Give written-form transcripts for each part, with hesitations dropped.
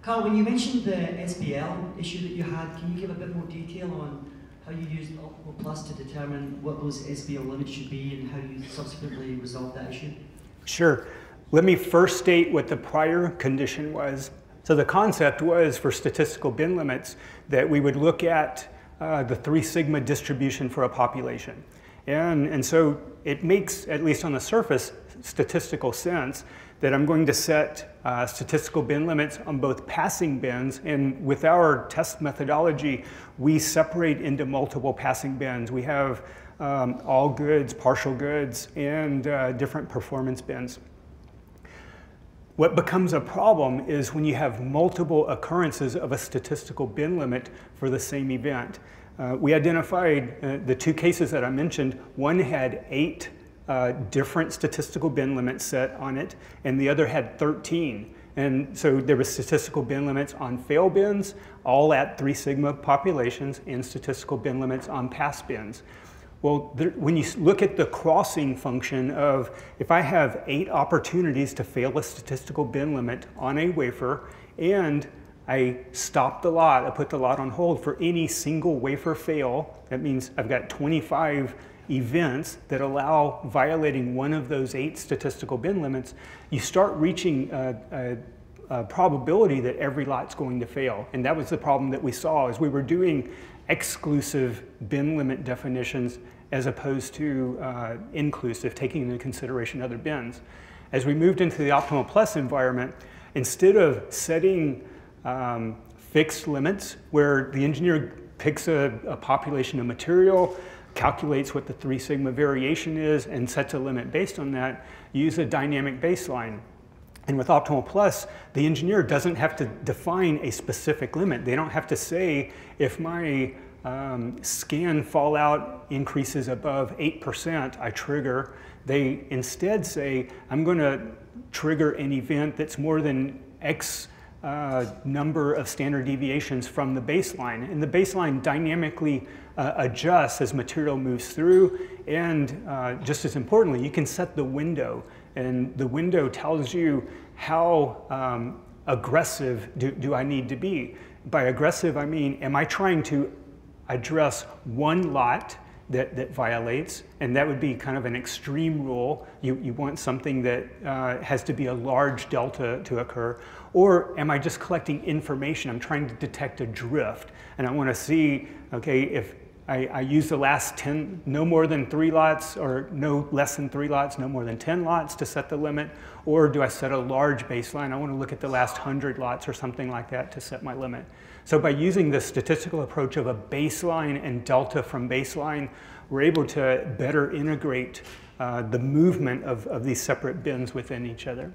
Carl, when you mentioned the SBL issue that you had, can you give a bit more detail on how you used OptimalPlus to determine what those SBL limits should be and how you subsequently resolved that issue? Sure. Let me first state what the prior condition was. So the concept was for statistical bin limits that we would look at the 3 sigma distribution for a population. And so it makes, at least on the surface, statistical sense that I'm going to set statistical bin limits on both passing bins, and with our test methodology, we separate into multiple passing bins. We have all goods, partial goods, and different performance bins. What becomes a problem is when you have multiple occurrences of a statistical bin limit for the same event. We identified the 2 cases that I mentioned. One had 8 different statistical bin limits set on it, and the other had 13. And so there were statistical bin limits on fail bins, all at 3 sigma populations, and statistical bin limits on pass bins. Well, when you look at the crossing function of, if I have 8 opportunities to fail a statistical bin limit on a wafer, and I stop the lot, I put the lot on hold for any single wafer fail, that means I've got 25 events that allow violating one of those 8 statistical bin limits, you start reaching a probability that every lot's going to fail. And that was the problem that we saw as we were doing exclusive bin limit definitions as opposed to inclusive, taking into consideration other bins. As we moved into the OptimalPlus environment, instead of setting fixed limits where the engineer picks a population of material, calculates what the 3 sigma variation is, and sets a limit based on that, use a dynamic baseline. And with OptimalPlus, the engineer doesn't have to define a specific limit. They don't have to say, if my scan fallout increases above 8%, I trigger. They instead say, I'm going to trigger an event that's more than X number of standard deviations from the baseline. And the baseline dynamically adjusts as material moves through. And just as importantly, you can set the window. And the window tells you how aggressive do I need to be. By aggressive, I mean, am I trying to address one lot that violates? And that would be kind of an extreme rule. You want something that has to be a large delta to occur. Or am I just collecting information? I'm trying to detect a drift. And I want to see, okay, if I use the last 10, no more than 3 lots, or no less than 3 lots, no more than 10 lots to set the limit, or do I set a large baseline? I want to look at the last 100 lots or something like that to set my limit. So by using the statistical approach of a baseline and delta from baseline, we're able to better integrate the movement of these separate bins within each other.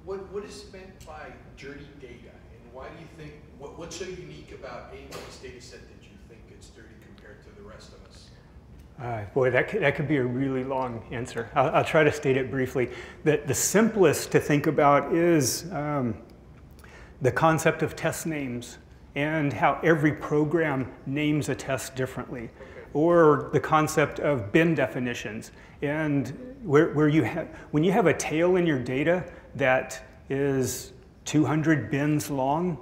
What is meant by dirty data, and why do you think, what's so unique about AMD's data set that you think it's dirty compared to the rest of us? Boy, that could be a really long answer. I'll try to state it briefly. The simplest to think about is the concept of test names and how every program names a test differently. Okay. Or the concept of bin definitions. And when you have a tail in your data that is 200 bins long,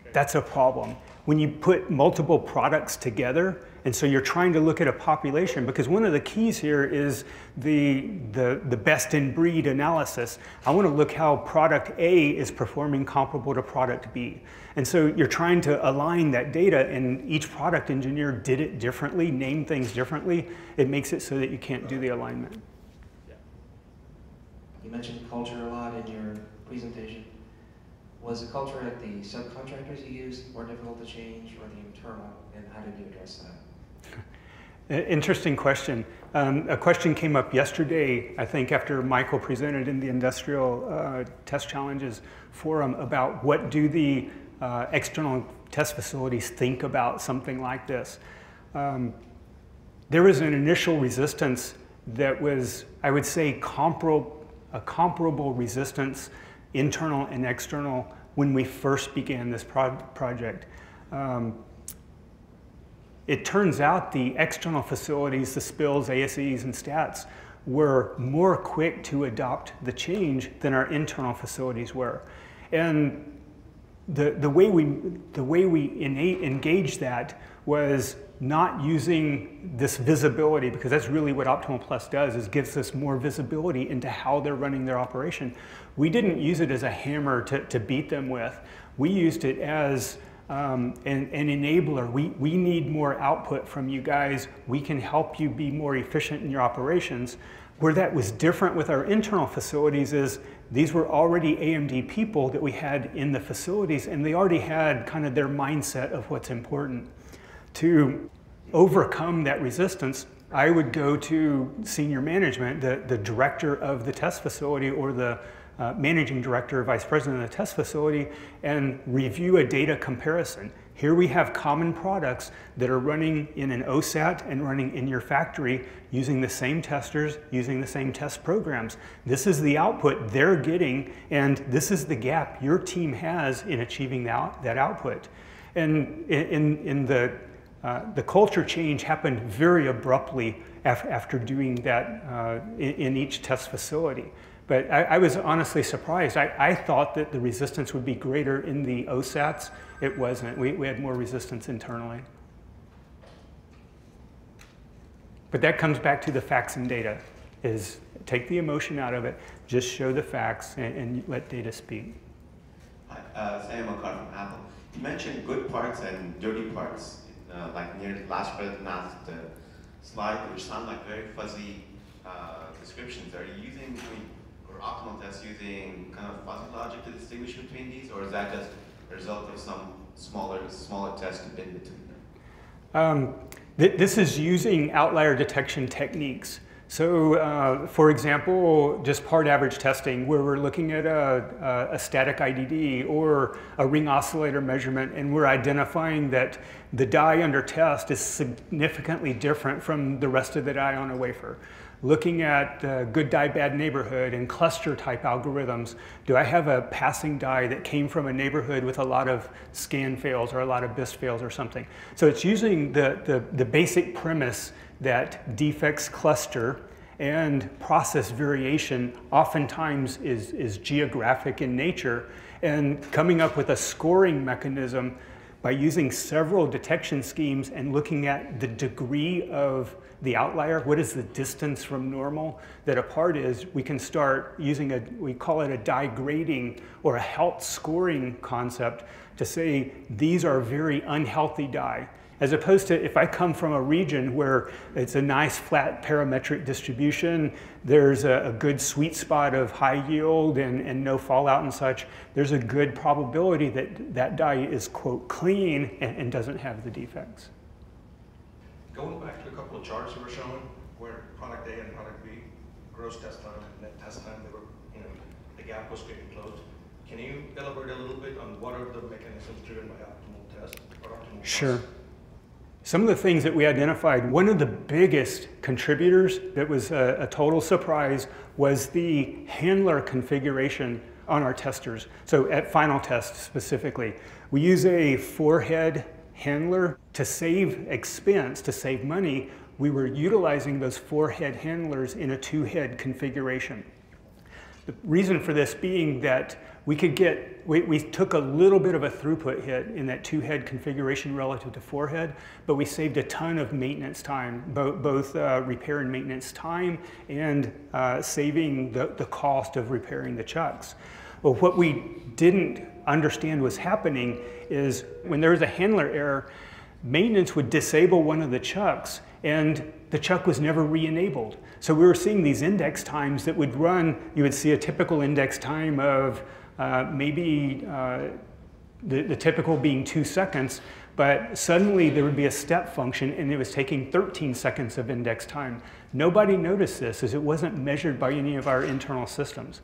okay, that's a problem. When you put multiple products together, and so you're trying to look at a population, because one of the keys here is the best in breed analysis. I want to look how product A is performing comparable to product B. And so you're trying to align that data, and each product engineer did it differently, named things differently. It makes it so that you can't do the alignment. Yeah. You mentioned culture a lot in your presentation. Was the culture at the subcontractors you used more difficult to change, or the internal, and how did you address that? Interesting question. A question came up yesterday, I think, after Michael presented in the Industrial Test Challenges Forum about what do the external test facilities think about something like this. There was an initial resistance that was, I would say, a comparable resistance, internal and external, when we first began this project. It turns out the external facilities, the spills, ASEs, and stats, were more quick to adopt the change than our internal facilities were. And the way we engaged that was not using this visibility, because that's really what OptimalPlus does, is gives us more visibility into how they're running their operation. We didn't use it as a hammer to beat them with. We used it as an enabler. We need more output from you guys. We can help you be more efficient in your operations. Where that was different with our internal facilities is these were already AMD people that we had in the facilities, and they already had kind of their mindset of what's important. To overcome that resistance, I would go to senior management, the director of the test facility, or the managing director or vice president of the test facility, and review a data comparison. Here we have common products that are running in an OSAT and running in your factory using the same testers, using the same test programs. This is the output they're getting, and this is the gap your team has in achieving that output. And in the culture change happened very abruptly after doing that in each test facility. But I was honestly surprised. I thought that the resistance would be greater in the OSATs. It wasn't. We had more resistance internally. But that comes back to the facts and data, is take the emotion out of it, just show the facts and let data speak. Hi, Sam McCart from Apple. You mentioned good parts and dirty parts, like near the last slide, which sound like very fuzzy descriptions. Are you using, or OptimalPlus using kind of fuzzy logic to distinguish between these, or is that just a result of some smaller tests in between? This is using outlier detection techniques. So, for example, just part average testing, where we're looking at a static IDD or a ring oscillator measurement, and we're identifying that the die under test is significantly different from the rest of the die on a wafer. Looking at good die, bad neighborhood and cluster type algorithms. Do I have a passing die that came from a neighborhood with a lot of scan fails or a lot of BIST fails or something? So it's using the basic premise that defects cluster and process variation oftentimes is geographic in nature, and coming up with a scoring mechanism by using several detection schemes and looking at the degree of the outlier, what is the distance from normal that a part is, we can start using we call it a die grading or a health scoring concept to say these are very unhealthy die. As opposed to if I come from a region where it's a nice flat parametric distribution, there's a good sweet spot of high yield and no fallout and such, there's a good probability that that die is, quote, clean and doesn't have the defects. Going back to a couple of charts you were showing, where product A and product B, gross test time and net test time, they were, the gap was getting closed. Can you elaborate a little bit on what are the mechanisms driven by optimal test or OptimalPlus? Sure. Some of the things that we identified, one of the biggest contributors that was a total surprise was the handler configuration on our testers. So at final test specifically, we use a 4-head handler to save expense, to save money. We were utilizing those 4-head handlers in a 2-head configuration. The reason for this being that we took a little bit of a throughput hit in that 2-head configuration relative to 4-head, but we saved a ton of maintenance time, both repair and maintenance time and saving the cost of repairing the chucks. Well, what we didn't understand was happening is when there was a handler error, maintenance would disable one of the chucks and the chuck was never re-enabled. So we were seeing these index times that would run, you would see a typical index time of maybe the typical being 2 seconds, but suddenly there would be a step function and it was taking 13 seconds of index time. Nobody noticed this as it wasn't measured by any of our internal systems.